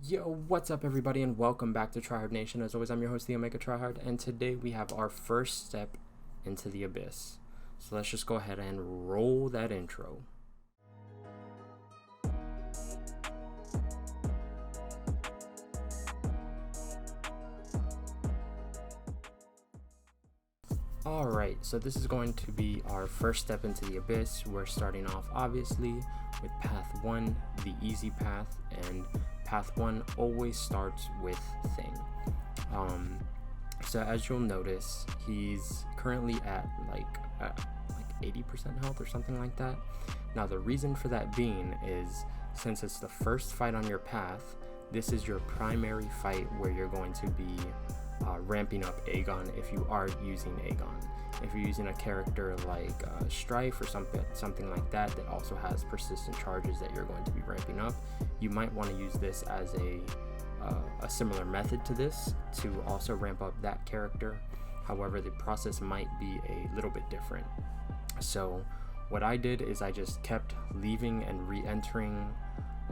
Yo, what's up everybody, and welcome back to Tryhard Nation. As always, I'm your host, the omegatryhard, and today we have our first step into the abyss. So let's just go ahead and roll that intro. Alright, so this is going to be our first step into the abyss. We're starting off obviously with path 1, the easy path, and path 1 always starts with Thing. So as you'll notice, he's currently at like 80% health or something like that. Now the reason for that being is, since it's the first fight on your path, this is your primary fight where you're going to be ramping up Aegon if you are using Aegon. If you're using a character like Strife or something like that that also has persistent charges that you're going to be ramping up, you might want to use this as a similar method to this to also ramp up that character. However, the process might be a little bit different. So what I did is I just kept leaving and re-entering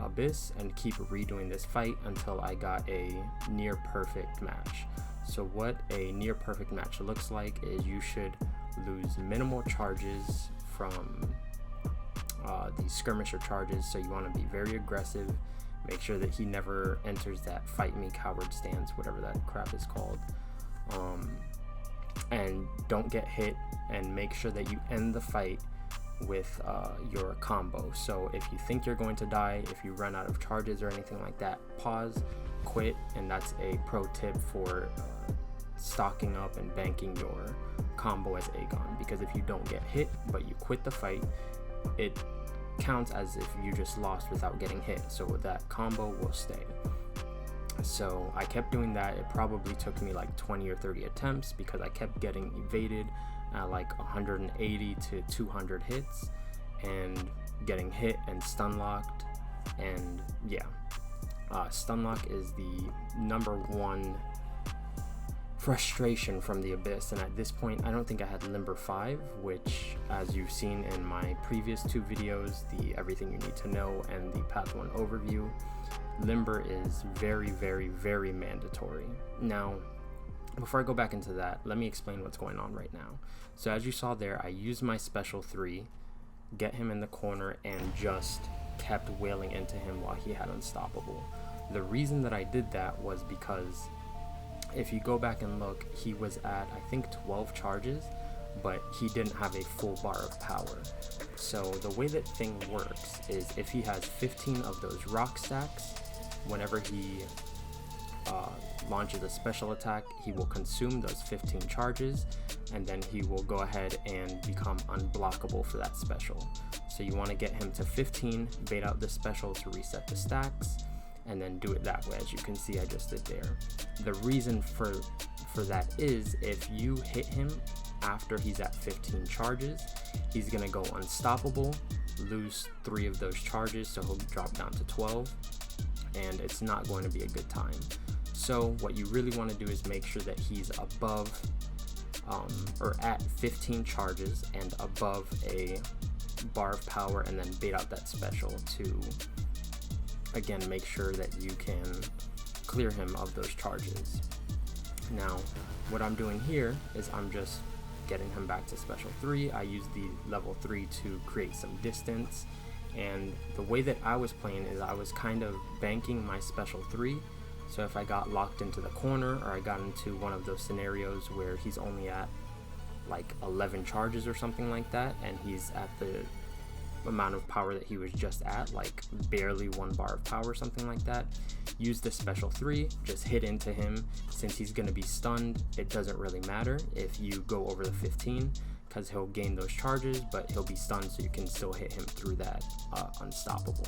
Abyss and keep redoing this fight until I got a near perfect match. So what a near perfect match looks like is you should lose minimal charges from these skirmisher charges, so you want to be very aggressive, make sure that he never enters that fight me coward stance, whatever that crap is called, and don't get hit, and make sure that you end the fight with your combo. So if you think you're going to die, if you run out of charges or anything like that, pause, quit, and that's a pro tip for stocking up and banking your combo as Aegon, because if you don't get hit but you quit the fight, it counts as if you just lost without getting hit, so that combo will stay. So I kept doing that. It probably took me like 20 or 30 attempts because I kept getting evaded at like 180 to 200 hits and getting hit and stun locked. And yeah, stun lock is the number one frustration from the abyss, and at this point I don't think I had Limber 5, which, as you've seen in my previous two videos, the everything you need to know and the path 1 overview, Limber is very, very, very mandatory. Now before I go back into that, let me explain what's going on right now. So as you saw there, I used my special 3, get him in the corner, and just kept wailing into him while he had unstoppable. The reason that I did that was because if you go back and look, he was at I think 12 charges, but he didn't have a full bar of power. So the way that Thing works is if he has 15 of those rock stacks, whenever he launches a special attack, he will consume those 15 charges, and then he will go ahead and become unblockable for that special. So you want to get him to 15, bait out the special to reset the stacks, and then do it that way. As you can see, I just did there. The reason for that is if you hit him after he's at 15 charges, he's gonna go unstoppable, lose 3 of those charges, so he'll drop down to 12, and it's not going to be a good time. So what you really want to do is make sure that he's above or at 15 charges and above a bar of power, and then bait out that special to again make sure that you can clear him of those charges. Now what I'm doing here is I'm just getting him back to special 3. I use the level 3 to create some distance, and the way that I was playing is I was kind of banking my special 3. So if I got locked into the corner, or I got into one of those scenarios where he's only at like 11 charges or something like that, and he's at the amount of power that he was just at, like barely 1 bar of power or something like that, use the special 3, just hit into him. Since he's going to be stunned, it doesn't really matter if you go over the 15, because he'll gain those charges, but he'll be stunned, so you can still hit him through that unstoppable.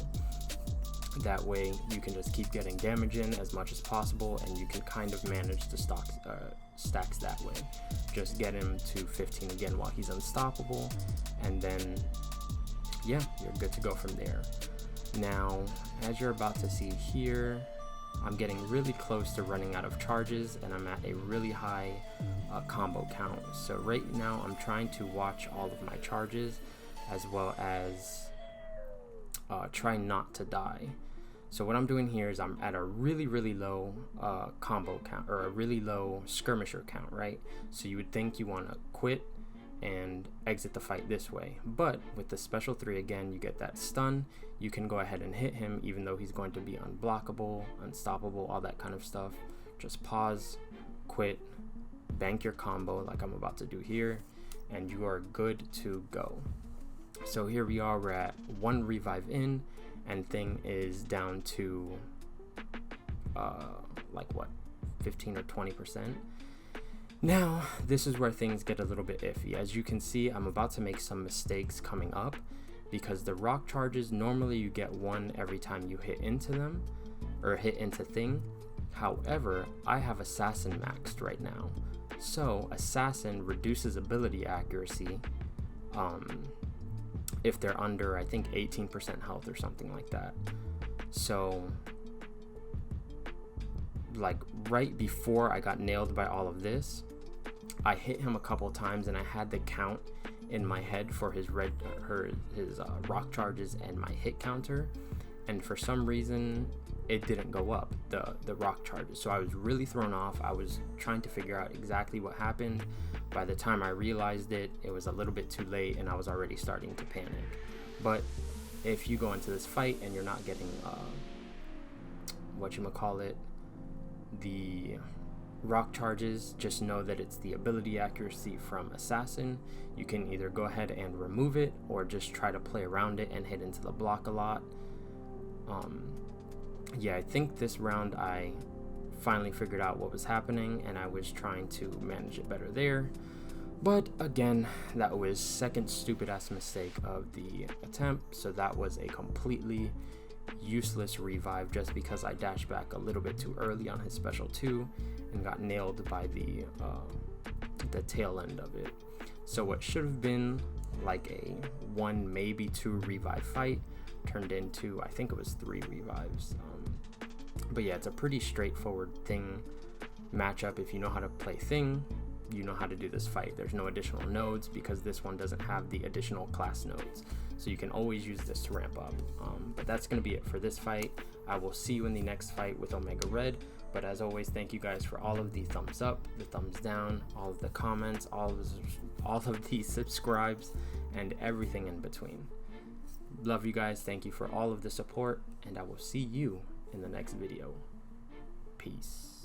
That way you can just keep getting damage in as much as possible, and you can kind of manage the stacks that way. Just get him to 15 again while he's unstoppable, and then yeah, you're good to go from there. Now, as you're about to see here, I'm getting really close to running out of charges, and I'm at a really high combo count. So right now I'm trying to watch all of my charges, as well as try not to die. So what I'm doing here is I'm at a really low combo count, or a really low skirmisher count, right? So you would think you want to quit and exit the fight this way, but with the special 3 again, you get that stun. You can go ahead and hit him even though he's going to be unblockable, unstoppable, all that kind of stuff. Just pause, quit, bank your combo like I'm about to do here, and you are good to go. So here we are, we're at 1 revive in, and thing is down to like what, 15 or 20%. Now this is where things get a little bit iffy. As you can see, I'm about to make some mistakes coming up, because the rock charges, normally you get 1 every time you hit into them, or hit into thing. However, I have assassin maxed right now, so assassin reduces ability accuracy if they're under, I think, 18% health or something like that. So like right before I got nailed by all of this, I hit him a couple times and I had the count in my head for his rock charges and my hit counter, and for some reason it didn't go up, the rock charges. So I was really thrown off. I was trying to figure out exactly what happened. By the time I realized it, it was a little bit too late and I was already starting to panic. But if you go into this fight and you're not getting the rock charges, just know that it's the ability accuracy from assassin. You can either go ahead and remove it or just try to play around it and hit into the block a lot. Yeah, I think this round I finally figured out what was happening and I was trying to manage it better there. But again, that was second stupid ass mistake of the attempt, so that was a completely useless revive just because I dashed back a little bit too early on his special 2 and got nailed by the tail end of it. So what should have been like a 1, maybe 2 revive fight turned into, I think it was 3 revives. But yeah, it's a pretty straightforward thing matchup. If you know how to play thing, you know how to do this fight. There's no additional nodes because this one doesn't have the additional class nodes, so you can always use this to ramp up. But that's going to be it for this fight. I will see you in the next fight with Omega Red. But as always, thank you guys for all of the thumbs up, the thumbs down, all of the comments, all of the subscribes, and everything in between. Love you guys. Thank you for all of the support, and I will see you in the next video. Peace.